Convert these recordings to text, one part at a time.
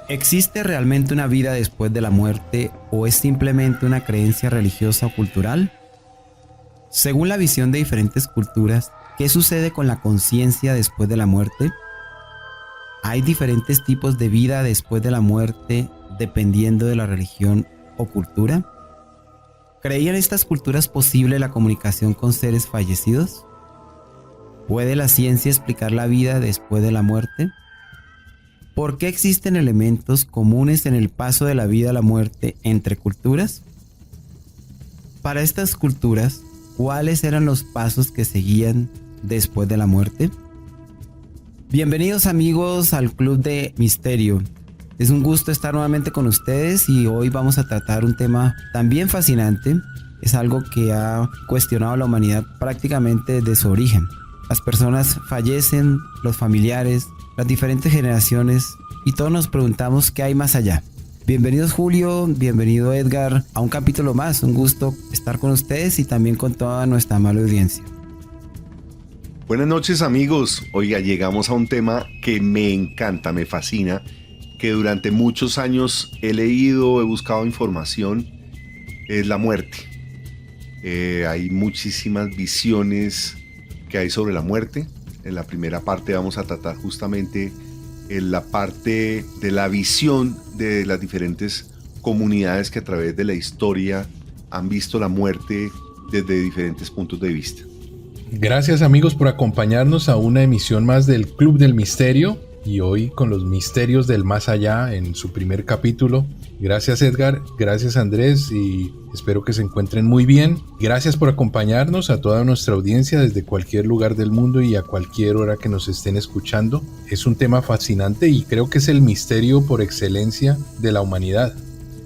¿Existe realmente una vida después de la muerte o es simplemente una creencia religiosa o cultural? Según la visión de diferentes culturas, ¿qué sucede con la conciencia después de la muerte? ¿Hay diferentes tipos de vida después de la muerte dependiendo de la religión o cultura? ¿Creían estas culturas posible la comunicación con seres fallecidos? ¿Puede la ciencia explicar la vida después de la muerte? ¿Por qué existen elementos comunes en el paso de la vida a la muerte entre culturas? Para estas culturas, ¿cuáles eran los pasos que seguían después de la muerte? Bienvenidos amigos al Club de Misterio. Es un gusto estar nuevamente con ustedes y hoy vamos a tratar un tema también fascinante. Es algo que ha cuestionado a la humanidad prácticamente desde su origen. Las personas fallecen, los familiares, las diferentes generaciones y todos nos preguntamos qué hay más allá. Bienvenidos Julio, bienvenido Edgar a un capítulo más. Un gusto estar con ustedes y también con toda nuestra amable audiencia. Buenas noches amigos, oiga, llegamos a un tema que me encanta, me fascina, que durante muchos años he leído, he buscado información, es la muerte. Hay muchísimas visiones que hay sobre la muerte. En la primera parte vamos a tratar justamente en la parte de la visión de las diferentes comunidades que a través de la historia han visto la muerte desde diferentes puntos de vista. Gracias amigos por acompañarnos a una emisión más del Club del Misterio y hoy con los misterios del más allá en su primer capítulo. Gracias Edgar, gracias Andrés y espero que se encuentren muy bien. Gracias por acompañarnos a toda nuestra audiencia desde cualquier lugar del mundo y a cualquier hora que nos estén escuchando. Es un tema fascinante y creo que es el misterio por excelencia de la humanidad.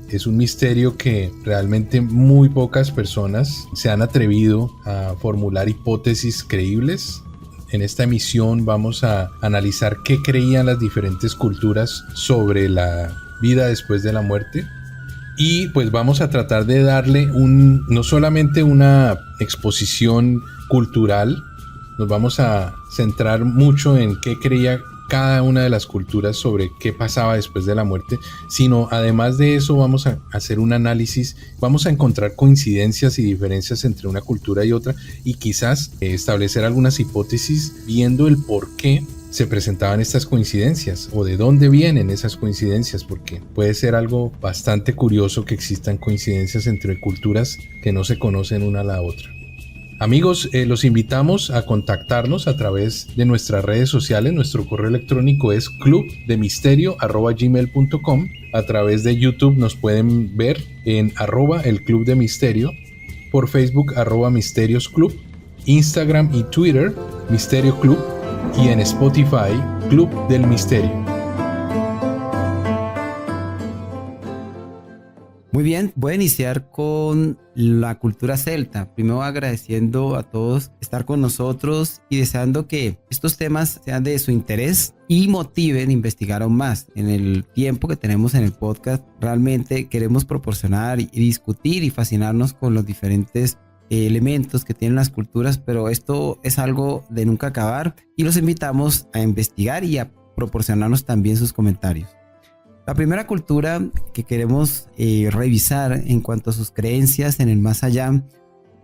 Es un misterio que realmente muy pocas personas se han atrevido a formular hipótesis creíbles. En esta emisión vamos a analizar qué creían las diferentes culturas sobre la vida después de la muerte. Y pues vamos a tratar de darle no solamente una exposición cultural, nos vamos a centrar mucho en qué creía cada una de las culturas sobre qué pasaba después de la muerte, sino además de eso vamos a hacer un análisis, vamos a encontrar coincidencias y diferencias entre una cultura y otra y quizás establecer algunas hipótesis viendo el por qué se presentaban estas coincidencias o de dónde vienen esas coincidencias, porque puede ser algo bastante curioso que existan coincidencias entre culturas que no se conocen una a la otra. Amigos, los invitamos a contactarnos a través de nuestras redes sociales. Nuestro correo electrónico es clubdemisterio@gmail.com. A través de YouTube nos pueden ver en @elclubdemisterio, por Facebook @misteriosclub, Instagram y Twitter Misterio Club y en Spotify Club del Misterio. Muy bien, voy a iniciar con la cultura celta. Primero agradeciendo a todos estar con nosotros y deseando que estos temas sean de su interés y motiven a investigar aún más. En el tiempo que tenemos en el podcast, realmente queremos proporcionar y discutir y fascinarnos con los diferentes elementos que tienen las culturas, pero esto es algo de nunca acabar y los invitamos a investigar y a proporcionarnos también sus comentarios. La primera cultura que queremos revisar en cuanto a sus creencias en el más allá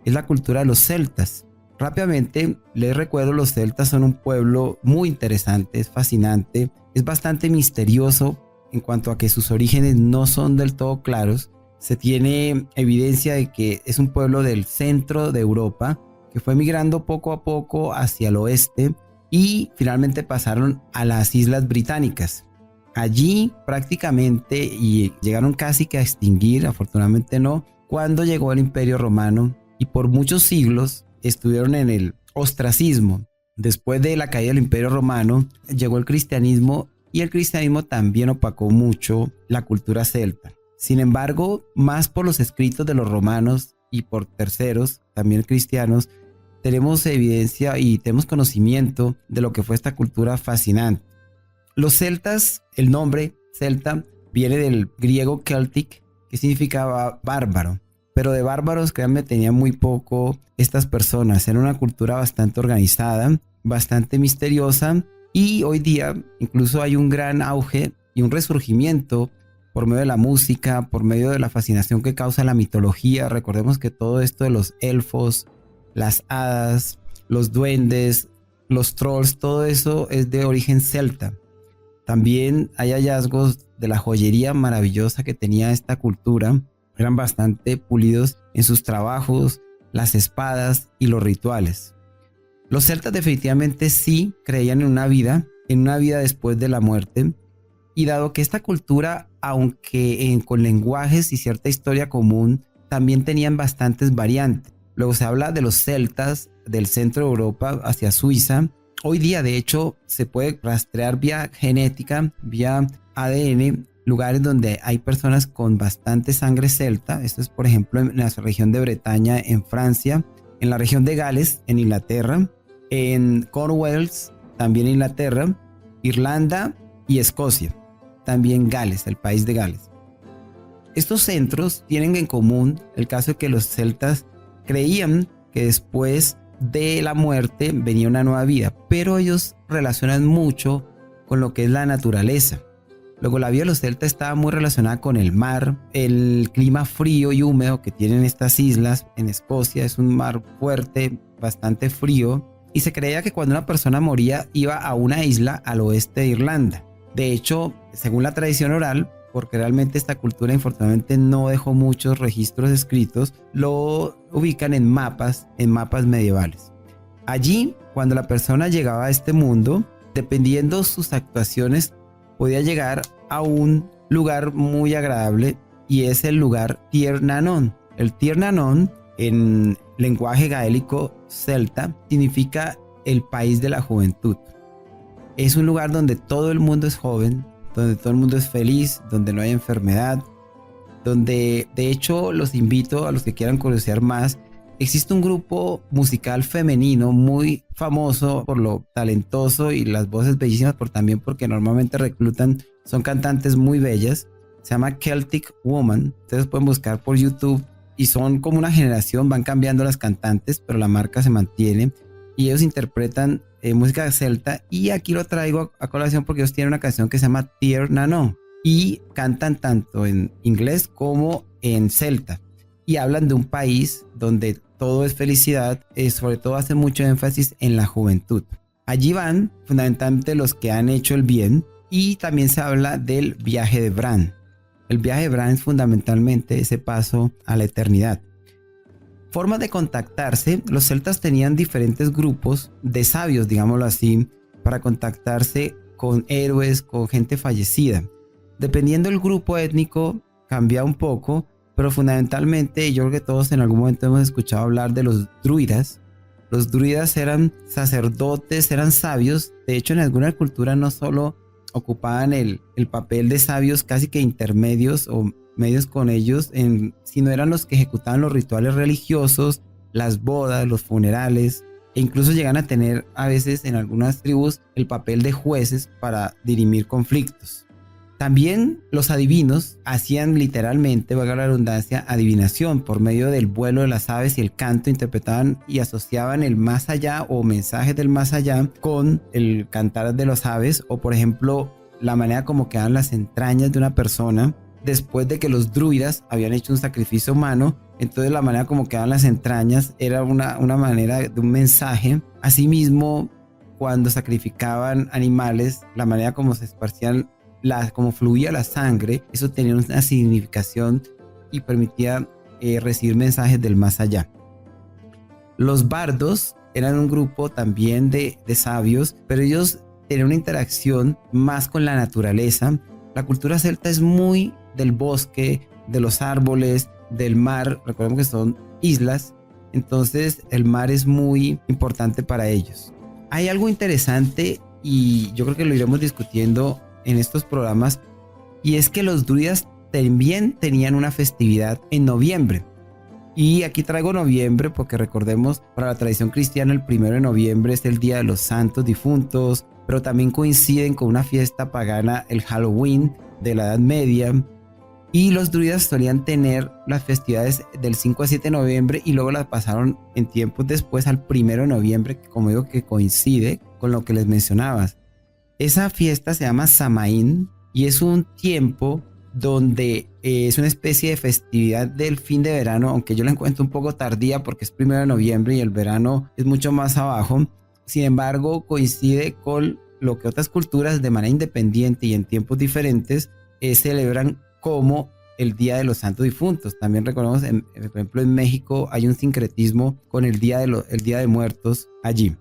es la cultura de los celtas. Rápidamente les recuerdo, los celtas son un pueblo muy interesante, es fascinante, es bastante misterioso en cuanto a que sus orígenes no son del todo claros. Se tiene evidencia de que es un pueblo del centro de Europa que fue migrando poco a poco hacia el oeste y finalmente pasaron a las Islas Británicas. Allí prácticamente y llegaron casi que a extinguir, afortunadamente no, cuando llegó el Imperio Romano y por muchos siglos estuvieron en el ostracismo. Después de la caída del Imperio Romano llegó el cristianismo y el cristianismo también opacó mucho la cultura celta. Sin embargo, más por los escritos de los romanos y por terceros, también cristianos, tenemos evidencia y tenemos conocimiento de lo que fue esta cultura fascinante. Los celtas, el nombre celta viene del griego Celtic, que significaba bárbaro. Pero de bárbaros, créanme, tenían muy poco estas personas. Era una cultura bastante organizada, bastante misteriosa Y hoy día incluso hay un gran auge y un resurgimiento por medio de la música, por medio de la fascinación que causa la mitología. Recordemos que todo esto de los elfos, las hadas, los duendes, los trolls, todo eso es de origen celta. También hay hallazgos de la joyería maravillosa que tenía esta cultura. Eran bastante pulidos en sus trabajos, las espadas y los rituales. Los celtas definitivamente sí creían en una vida después de la muerte. Y dado que esta cultura, aunque con lenguajes y cierta historia común, también tenían bastantes variantes. Luego se habla de los celtas del centro de Europa hacia Suiza. Hoy día, de hecho, se puede rastrear vía genética, vía ADN, lugares donde hay personas con bastante sangre celta. Esto es, por ejemplo, en la región de Bretaña, en Francia, en la región de Gales, en Inglaterra, en Cornwall, también en Inglaterra, Irlanda y Escocia. También Gales, el país de Gales. Estos centros tienen en común el caso de que los celtas creían que después de la muerte venía una nueva vida, pero ellos relacionan mucho con lo que es la naturaleza. Luego la vida de los celtas estaba muy relacionada con el mar, el clima frío y húmedo que tienen estas islas. En Escocia es un mar fuerte, bastante frío, y se creía que cuando una persona moría iba a una isla al oeste de Irlanda. De hecho, según la tradición oral, porque realmente esta cultura infortunadamente no dejó muchos registros escritos, lo ubican en mapas medievales. Allí, cuando la persona llegaba a este mundo, dependiendo sus actuaciones, podía llegar a un lugar muy agradable, y es el lugar Tir Nanon. El Tir Nanon, en lenguaje gaélico celta, significa el país de la juventud. Es un lugar donde todo el mundo es joven, donde todo el mundo es feliz, donde no hay enfermedad, donde de hecho los invito a los que quieran curiosear más. Existe un grupo musical femenino muy famoso por lo talentoso y las voces bellísimas, pero también porque normalmente reclutan, son cantantes muy bellas. Se llama Celtic Woman. Ustedes pueden buscar por YouTube y son como una generación, van cambiando las cantantes, pero la marca se mantiene. Y ellos interpretan música celta, y aquí lo traigo a colación porque ellos tienen una canción que se llama Tir Nanon y cantan tanto en inglés como en celta y hablan de un país donde todo es felicidad, sobre todo hacen mucho énfasis en la juventud. Allí van fundamentalmente los que han hecho el bien, y también se habla del viaje de Bran. El viaje de Bran es fundamentalmente ese paso a la eternidad. Formas de contactarse. Los celtas tenían diferentes grupos de sabios, digámoslo así, para contactarse con héroes, con gente fallecida. Dependiendo del grupo étnico, cambia un poco, pero fundamentalmente yo creo que todos en algún momento hemos escuchado hablar de los druidas. Los druidas eran sacerdotes, eran sabios. De hecho, en alguna cultura no solo ocupaban el papel de sabios casi que intermedios o medios con ellos, sino eran los que ejecutaban los rituales religiosos, las bodas, los funerales, e incluso llegan a tener a veces en algunas tribus el papel de jueces para dirimir conflictos. También los adivinos hacían literalmente, valga la redundancia, adivinación por medio del vuelo de las aves y el canto. Interpretaban y asociaban el más allá o mensajes del más allá con el cantar de las aves, o por ejemplo la manera como quedaban las entrañas de una persona después de que los druidas habían hecho un sacrificio humano. Entonces la manera como quedaban las entrañas era una manera de un mensaje. Asimismo, cuando sacrificaban animales, la manera como se esparcían, como fluía la sangre, eso tenía una significación y permitía recibir mensajes del más allá. Los bardos eran un grupo también de sabios, pero ellos tenían una interacción más con la naturaleza. La cultura celta es muy del bosque, de los árboles, del mar. Recordemos que son islas, entonces el mar es muy importante para ellos. Hay algo interesante, y yo creo que lo iremos discutiendo en estos programas, y es que los druidas también tenían una festividad en noviembre. Y aquí traigo noviembre porque recordemos, para la tradición cristiana el 1 de noviembre es el día de los santos difuntos, pero también coinciden con una fiesta pagana, el Halloween de la Edad Media. Y los druidas solían tener las festividades del 5 a 7 de noviembre, y luego las pasaron en tiempos después al 1 de noviembre, como digo, que coincide con lo que les mencionabas. Esa fiesta se llama Samaín y es un tiempo donde es una especie de festividad del fin de verano, aunque yo la encuentro un poco tardía porque es 1 de noviembre y el verano es mucho más abajo. Sin embargo, coincide con lo que otras culturas de manera independiente y en tiempos diferentes celebran como el Día de los Santos Difuntos. También recordemos, por ejemplo, en México hay un sincretismo con el Día de Muertos allí.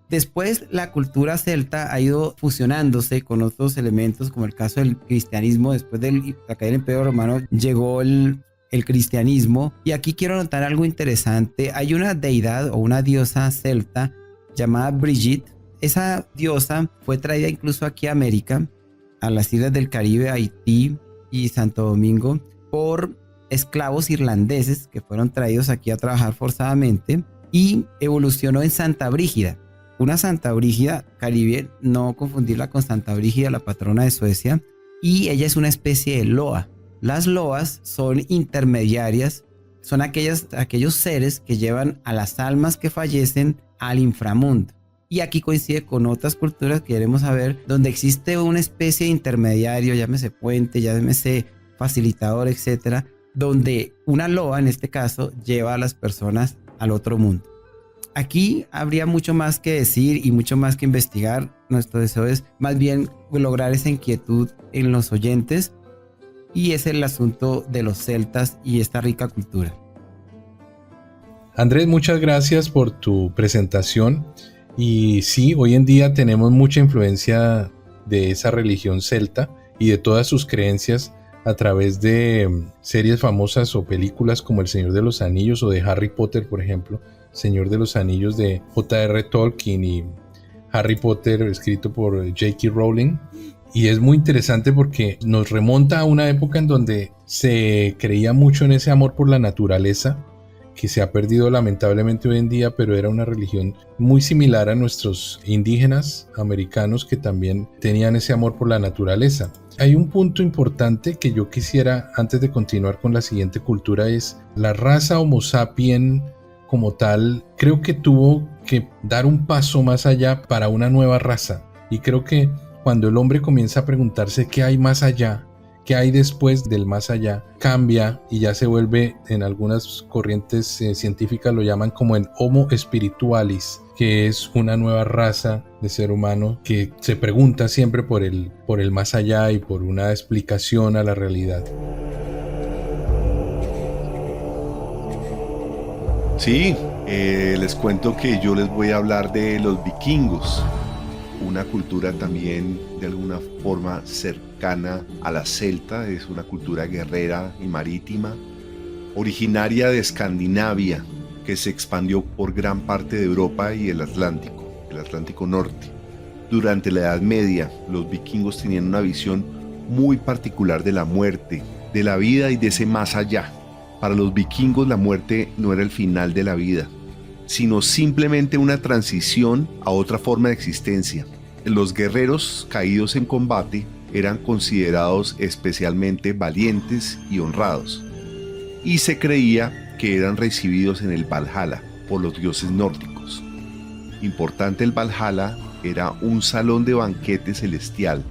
Después la cultura celta ha ido fusionándose con otros elementos, como el caso del cristianismo. Después de la caída del Imperio Romano llegó el cristianismo. Y aquí quiero notar algo interesante. Hay una deidad o una diosa celta llamada Brigitte. Esa diosa fue traída incluso aquí a América, a las islas del Caribe, Haití y Santo Domingo, por esclavos irlandeses que fueron traídos aquí a trabajar forzadamente, y evolucionó en Santa Brígida. Una Santa Brígida caribe, no confundirla con Santa Brígida, la patrona de Suecia, y ella es una especie de loa. Las loas son intermediarias, son aquellos seres que llevan a las almas que fallecen al inframundo. Y aquí coincide con otras culturas que queremos saber, donde existe una especie de intermediario, llámese puente, llámese facilitador, etcétera, donde una loa, en este caso, lleva a las personas al otro mundo. Aquí habría mucho más que decir y mucho más que investigar. Nuestro deseo es más bien lograr esa inquietud en los oyentes, y es el asunto de los celtas y esta rica cultura. Andrés, muchas gracias por tu presentación. Y sí, hoy en día tenemos mucha influencia de esa religión celta y de todas sus creencias a través de series famosas o películas como El Señor de los Anillos o de Harry Potter, por ejemplo. Señor de los Anillos de J.R. Tolkien y Harry Potter escrito por J.K. Rowling. Y es muy interesante porque nos remonta a una época en donde se creía mucho en ese amor por la naturaleza, que se ha perdido lamentablemente hoy en día, pero era una religión muy similar a nuestros indígenas americanos que también tenían ese amor por la naturaleza. Hay un punto importante que yo quisiera, antes de continuar con la siguiente cultura, es la raza Homo sapien como tal. Creo que tuvo que dar un paso más allá para una nueva raza, y creo que cuando el hombre comienza a preguntarse qué hay más allá, qué hay después del más allá, cambia y ya se vuelve, en algunas corrientes científicas lo llaman como el Homo spiritualis, que es una nueva raza de ser humano que se pregunta siempre por el más allá y por una explicación a la realidad. Sí, les cuento que yo les voy a hablar de los vikingos, una cultura también de alguna forma cercana a la celta. Es una cultura guerrera y marítima, originaria de Escandinavia, que se expandió por gran parte de Europa y el Atlántico Norte. Durante la Edad Media, los vikingos tenían una visión muy particular de la muerte, de la vida y de ese más allá. Para los vikingos la muerte no era el final de la vida, sino simplemente una transición a otra forma de existencia. Los guerreros caídos en combate eran considerados especialmente valientes y honrados, y se creía que eran recibidos en el Valhalla por los dioses nórdicos. Importante, el Valhalla era un salón de banquete celestial,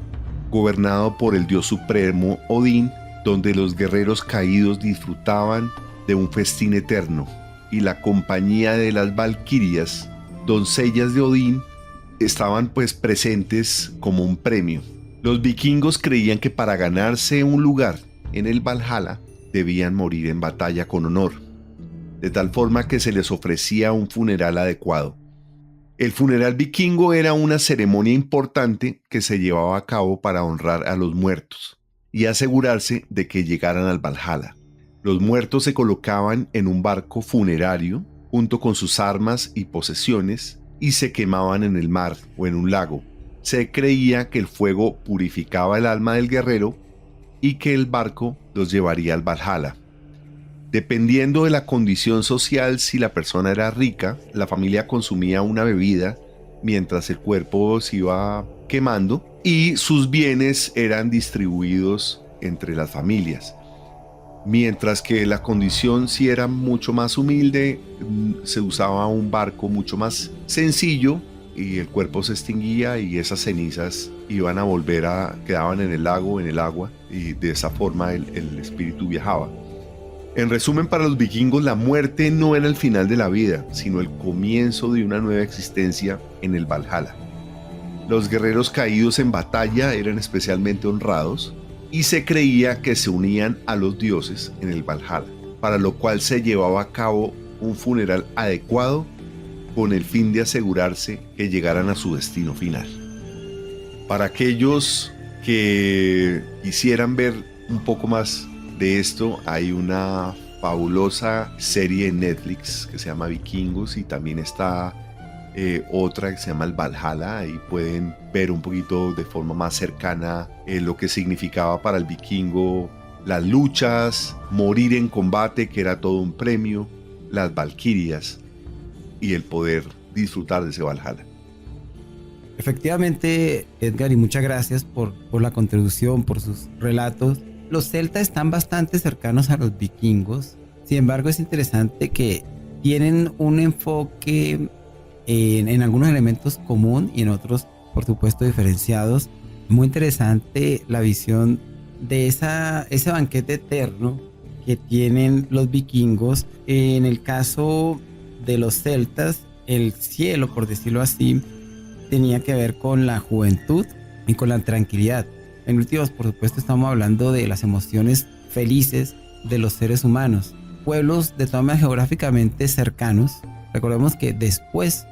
gobernado por el dios supremo Odín, donde los guerreros caídos disfrutaban de un festín eterno, y la compañía de las valquirias, doncellas de Odín, estaban pues presentes como un premio. Los vikingos creían que para ganarse un lugar en el Valhalla debían morir en batalla con honor, de tal forma que se les ofrecía un funeral adecuado. El funeral vikingo era una ceremonia importante que se llevaba a cabo para honrar a los muertos y asegurarse de que llegaran al Valhalla. Los muertos se colocaban en un barco funerario junto con sus armas y posesiones y se quemaban en el mar o en un lago. Se creía que el fuego purificaba el alma del guerrero y que el barco los llevaría al Valhalla. Dependiendo de la condición social, si la persona era rica, la familia consumía una bebida mientras el cuerpo se iba quemando y sus bienes eran distribuidos entre las familias. Mientras que la condición, si era mucho más humilde, se usaba un barco mucho más sencillo y el cuerpo se extinguía y esas cenizas iban a volver quedaban en el lago, en el agua, y de esa forma el espíritu viajaba. En resumen, para los vikingos la muerte no era el final de la vida, sino el comienzo de una nueva existencia en el Valhalla. Los guerreros caídos en batalla eran especialmente honrados y se creía que se unían a los dioses en el Valhalla, para lo cual se llevaba a cabo un funeral adecuado con el fin de asegurarse que llegaran a su destino final. Para aquellos que quisieran ver un poco más de esto, hay una fabulosa serie en Netflix que se llama Vikingos, y también está otra que se llama el Valhalla. Ahí pueden ver un poquito de forma más cercana lo que significaba para el vikingo las luchas, morir en combate, que era todo un premio, las valquirias y el poder disfrutar de ese Valhalla. Efectivamente, Edgar, y muchas gracias por la contribución, por sus relatos. Los celtas están bastante cercanos a los vikingos. Sin embargo, es interesante que tienen un enfoque en algunos elementos común y en otros, por supuesto, diferenciados. Muy interesante la visión de ese banquete eterno que tienen los vikingos. En el caso de los celtas, el cielo, por decirlo así, tenía que ver con la juventud y con la tranquilidad. En últimas, por supuesto, estamos hablando de las emociones felices de los seres humanos. Pueblos de todas maneras geográficamente cercanos. Recordemos que después,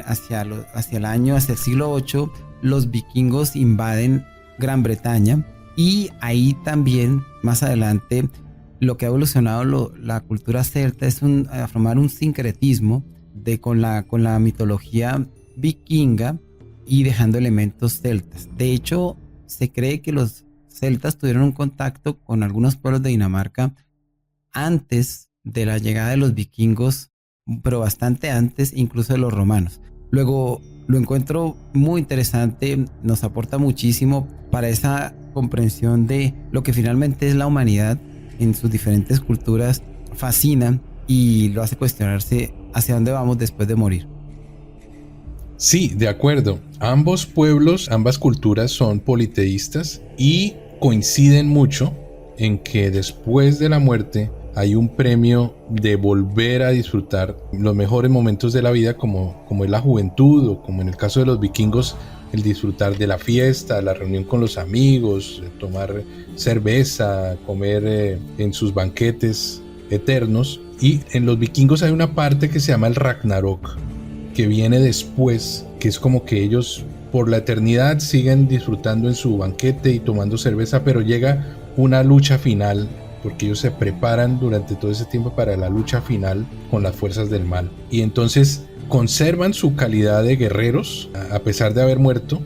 hacia el siglo VIII, los vikingos invaden Gran Bretaña, y ahí también, más adelante, lo que ha evolucionado la cultura celta es a formar un sincretismo con la mitología vikinga y dejando elementos celtas. De hecho, se cree que los celtas tuvieron un contacto con algunos pueblos de Dinamarca antes de la llegada de los vikingos, pero bastante antes incluso de los romanos. Luego lo encuentro muy interesante, nos aporta muchísimo para esa comprensión de lo que finalmente es la humanidad en sus diferentes culturas. Fascina y lo hace cuestionarse hacia dónde vamos después de morir. Sí, de acuerdo. Ambos pueblos, ambas culturas son politeístas y coinciden mucho en que después de la muerte hay un premio de volver a disfrutar los mejores momentos de la vida, como es la juventud, o como en el caso de los vikingos, el disfrutar de la fiesta, la reunión con los amigos, tomar cerveza, comer en sus banquetes eternos. Y en los vikingos hay una parte que se llama el Ragnarok, que viene después, que es como que ellos por la eternidad siguen disfrutando en su banquete y tomando cerveza, pero llega una lucha final, porque ellos se preparan durante todo ese tiempo para la lucha final con las fuerzas del mal. Y entonces conservan su calidad de guerreros a pesar de haber muerto.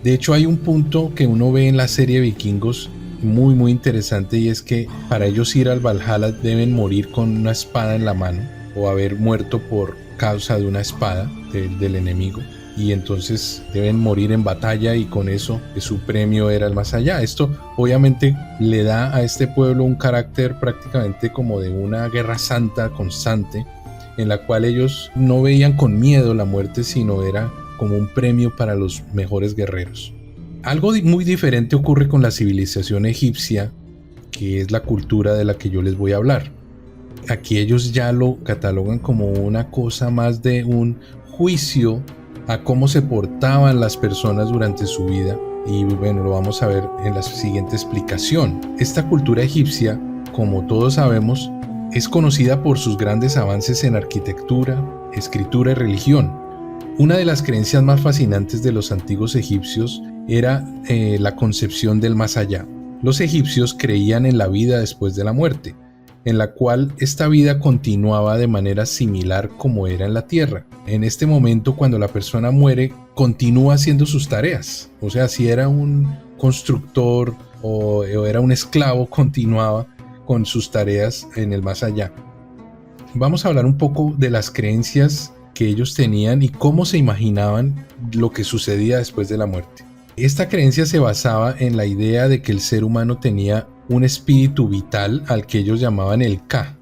De hecho, hay un punto que uno ve en la serie Vikingos muy muy interesante, y es que para ellos ir al Valhalla deben morir con una espada en la mano, o haber muerto por causa de una espada del enemigo, y entonces deben morir en batalla, y con eso su premio era el más allá. Esto obviamente le da a este pueblo un carácter prácticamente como de una guerra santa constante, en la cual ellos no veían con miedo la muerte, sino era como un premio para los mejores guerreros. Algo muy diferente ocurre con la civilización egipcia, que es la cultura de la que yo les voy a hablar. Aquí ellos ya lo catalogan como una cosa más de un juicio a cómo se portaban las personas durante su vida, y bueno, lo vamos a ver en la siguiente explicación. Esta cultura egipcia, como todos sabemos, es conocida por sus grandes avances en arquitectura, escritura y religión. Una de las creencias más fascinantes de los antiguos egipcios era la concepción del más allá. Los egipcios creían en la vida después de la muerte, en la cual esta vida continuaba de manera similar como era en la tierra. En este momento, cuando la persona muere, continúa haciendo sus tareas. O sea, si era un constructor o era un esclavo, continuaba con sus tareas en el más allá. Vamos a hablar un poco de las creencias que ellos tenían y cómo se imaginaban lo que sucedía después de la muerte. Esta creencia se basaba en la idea de que el ser humano tenía un espíritu vital al que ellos llamaban el Ka.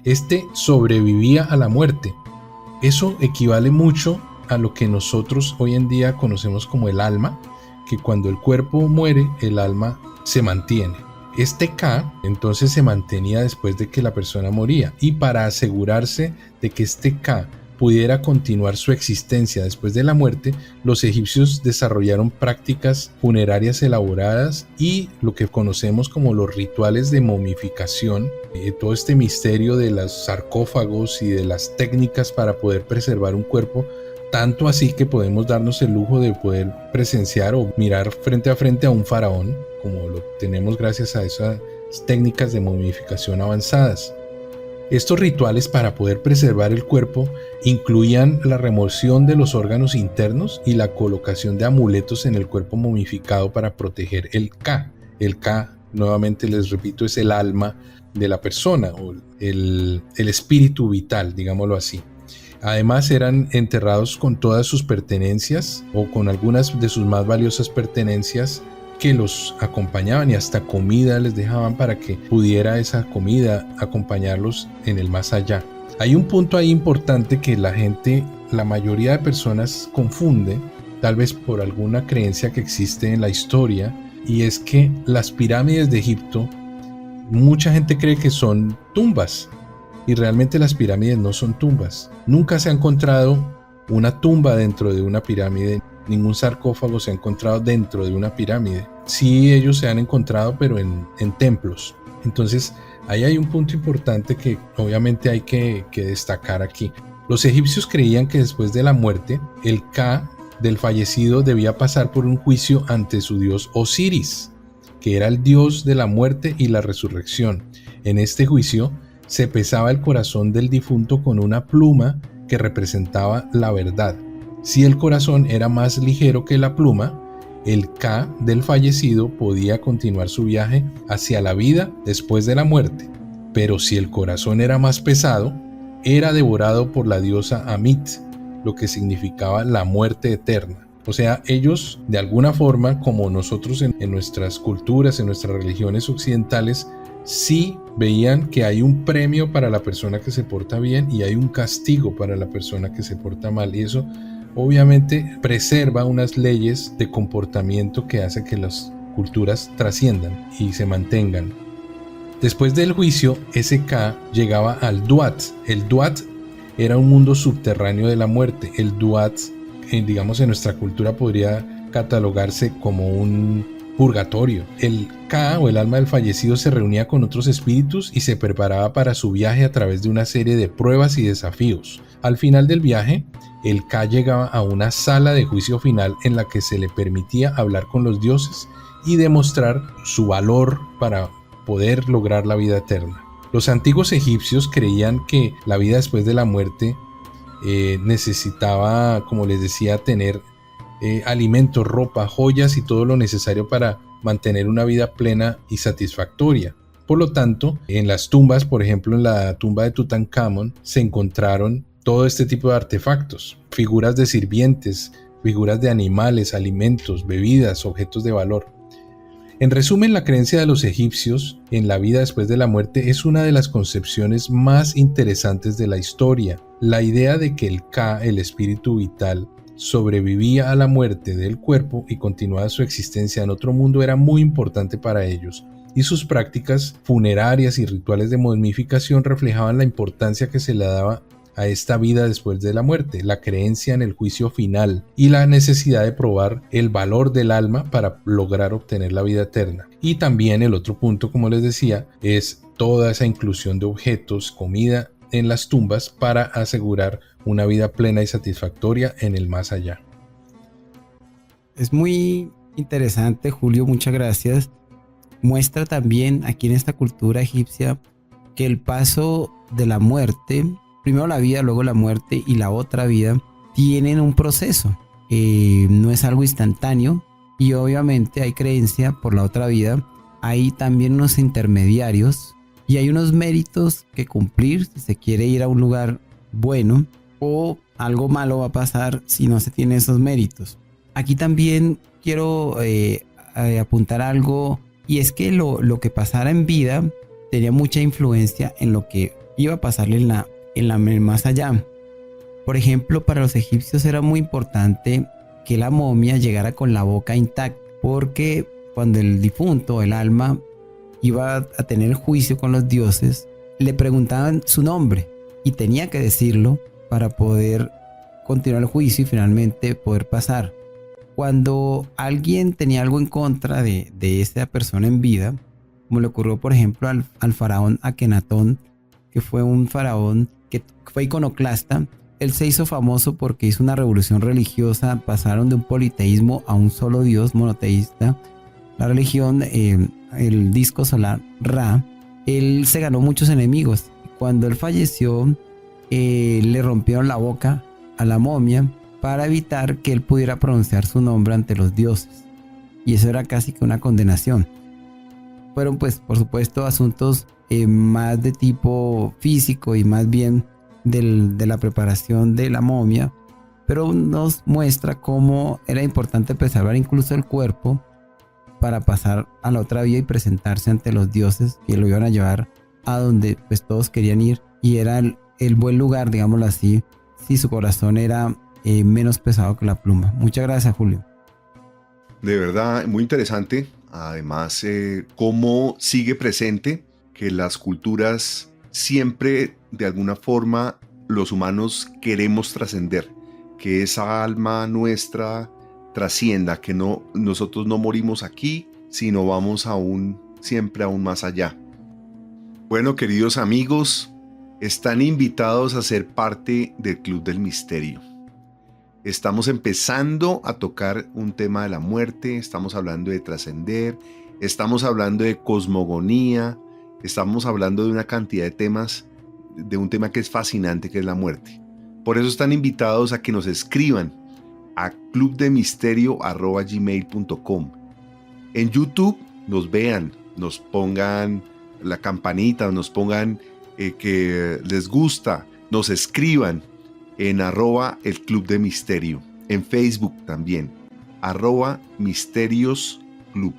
Este sobrevivía a la muerte. Eso equivale mucho a lo que nosotros hoy en día conocemos como el alma, que cuando el cuerpo muere, el alma se mantiene. Este Ka entonces se mantenía después de que la persona moría, y para asegurarse de que este Ka pudiera continuar su existencia después de la muerte, los egipcios desarrollaron prácticas funerarias elaboradas y lo que conocemos como los rituales de momificación, todo este misterio de los sarcófagos y de las técnicas para poder preservar un cuerpo, tanto así que podemos darnos el lujo de poder presenciar o mirar frente a frente a un faraón, como lo tenemos gracias a esas técnicas de momificación avanzadas. Estos rituales para poder preservar el cuerpo incluían la remoción de los órganos internos y la colocación de amuletos en el cuerpo momificado para proteger el Ka. El Ka, nuevamente les repito, es el alma de la persona o el espíritu vital, digámoslo así. Además eran enterrados con todas sus pertenencias o con algunas de sus más valiosas pertenencias que los acompañaban, y hasta comida les dejaban para que pudiera esa comida acompañarlos en el más allá. Hay un punto ahí importante que la mayoría de personas confunde, tal vez por alguna creencia que existe en la historia, y es que las pirámides de Egipto, mucha gente cree que son tumbas, y realmente las pirámides no son tumbas. Nunca se ha encontrado una tumba dentro de una pirámide, ningún sarcófago se ha encontrado dentro de una pirámide. Sí, ellos se han encontrado, pero en templos. Entonces, ahí hay un punto importante que obviamente hay que destacar aquí. Los egipcios creían que después de la muerte, el Ka del fallecido debía pasar por un juicio ante su dios Osiris, que era el dios de la muerte y la resurrección. En este juicio, se pesaba el corazón del difunto con una pluma que representaba la verdad. Si el corazón era más ligero que la pluma, el Ka del fallecido podía continuar su viaje hacia la vida después de la muerte. Pero si el corazón era más pesado, era devorado por la diosa Amit, lo que significaba la muerte eterna. O sea, ellos de alguna forma, como nosotros en nuestras culturas, en nuestras religiones occidentales, sí veían que hay un premio para la persona que se porta bien y hay un castigo para la persona que se porta mal, y eso obviamente preserva unas leyes de comportamiento que hace que las culturas trasciendan y se mantengan. Después del juicio, ese Ka llegaba al Duat. El Duat era un mundo subterráneo de la muerte. El Duat, digamos en nuestra cultura, podría catalogarse como un purgatorio. El Ka o el alma del fallecido se reunía con otros espíritus y se preparaba para su viaje a través de una serie de pruebas y desafíos. Al final del viaje, el Ka llegaba a una sala de juicio final en la que se le permitía hablar con los dioses y demostrar su valor para poder lograr la vida eterna. Los antiguos egipcios creían que la vida después de la muerte necesitaba, como les decía, tener alimentos, ropa, joyas y todo lo necesario para mantener una vida plena y satisfactoria. Por lo tanto, en las tumbas, por ejemplo en la tumba de Tutankamón, se encontraron todo este tipo de artefactos, figuras de sirvientes, figuras de animales, alimentos, bebidas, objetos de valor. En resumen, la creencia de los egipcios en la vida después de la muerte es una de las concepciones más interesantes de la historia. La idea de que el Ka, el espíritu vital, sobrevivía a la muerte del cuerpo y continuaba su existencia en otro mundo era muy importante para ellos, y sus prácticas funerarias y rituales de momificación reflejaban la importancia que se le daba a esta vida después de la muerte, la creencia en el juicio final y la necesidad de probar el valor del alma para lograr obtener la vida eterna. Y también el otro punto, como les decía, es toda esa inclusión de objetos, comida en las tumbas para asegurar una vida plena y satisfactoria en el más allá. Es muy interesante, Julio, muchas gracias. Muestra también aquí en esta cultura egipcia que el paso de la muerte, primero la vida, luego la muerte y la otra vida, tienen un proceso. No es algo instantáneo y obviamente hay creencia por la otra vida. Hay también unos intermediarios y hay unos méritos que cumplir si se quiere ir a un lugar bueno, o algo malo va a pasar si no se tienen esos méritos. Aquí también quiero apuntar algo, y es que lo que pasara en vida tenía mucha influencia en lo que iba a pasarle en el más allá. Por ejemplo, para los egipcios era muy importante que la momia llegara con la boca intacta, porque cuando el difunto, el alma, iba a tener juicio con los dioses, le preguntaban su nombre y tenía que decirlo para poder continuar el juicio y finalmente poder pasar. Cuando alguien tenía algo en contra de esa persona en vida, como le ocurrió por ejemplo al faraón Akenatón, que fue un faraón que fue iconoclasta, él se hizo famoso porque hizo una revolución religiosa, pasaron de un politeísmo a un solo dios monoteísta. La religión, el disco solar Ra, él se ganó muchos enemigos. Cuando él falleció, le rompieron la boca a la momia para evitar que él pudiera pronunciar su nombre ante los dioses. Y eso era casi que una condenación. Fueron pues por supuesto asuntos más de tipo físico y más bien de la preparación de la momia, pero nos muestra cómo era importante preservar incluso el cuerpo para pasar a la otra vida y presentarse ante los dioses que lo iban a llevar a donde pues todos querían ir, y era el buen lugar, digámoslo así, si su corazón era menos pesado que la pluma. Muchas gracias, Julio. De verdad, muy interesante. Además, cómo sigue presente que las culturas siempre, de alguna forma, los humanos queremos trascender, que esa alma nuestra trascienda, que nosotros no morimos aquí, sino vamos siempre aún más allá. Bueno, queridos amigos, están invitados a ser parte del Club del Misterio. Estamos empezando a tocar un tema de la muerte, estamos hablando de trascender, estamos hablando de cosmogonía, estamos hablando de una cantidad de temas, de un tema que es fascinante, que es la muerte. Por eso están invitados a que nos escriban a clubdemisterio@gmail.com. En YouTube nos vean, nos pongan la campanita, nos pongan que les gusta, nos escriban en @el Club de Misterio, en Facebook también, @misteriosclub.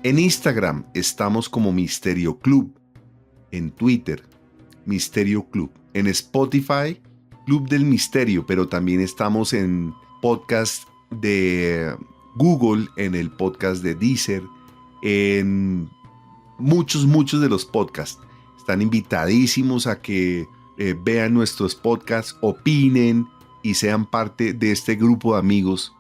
En Instagram estamos como Misterio Club, en Twitter, Misterio Club, en Spotify, Club del Misterio, pero también estamos en podcast de Google, en el podcast de Deezer, en muchos de los podcasts. Están invitadísimos a que vean nuestros podcasts, opinen y sean parte de este grupo de amigos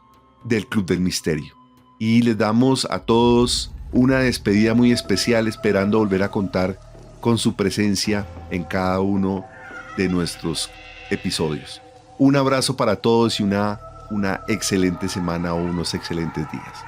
del Club del Misterio. Y les damos a todos una despedida muy especial, esperando volver a contar con su presencia en cada uno de nuestros episodios. Un abrazo para todos y una excelente semana o unos excelentes días.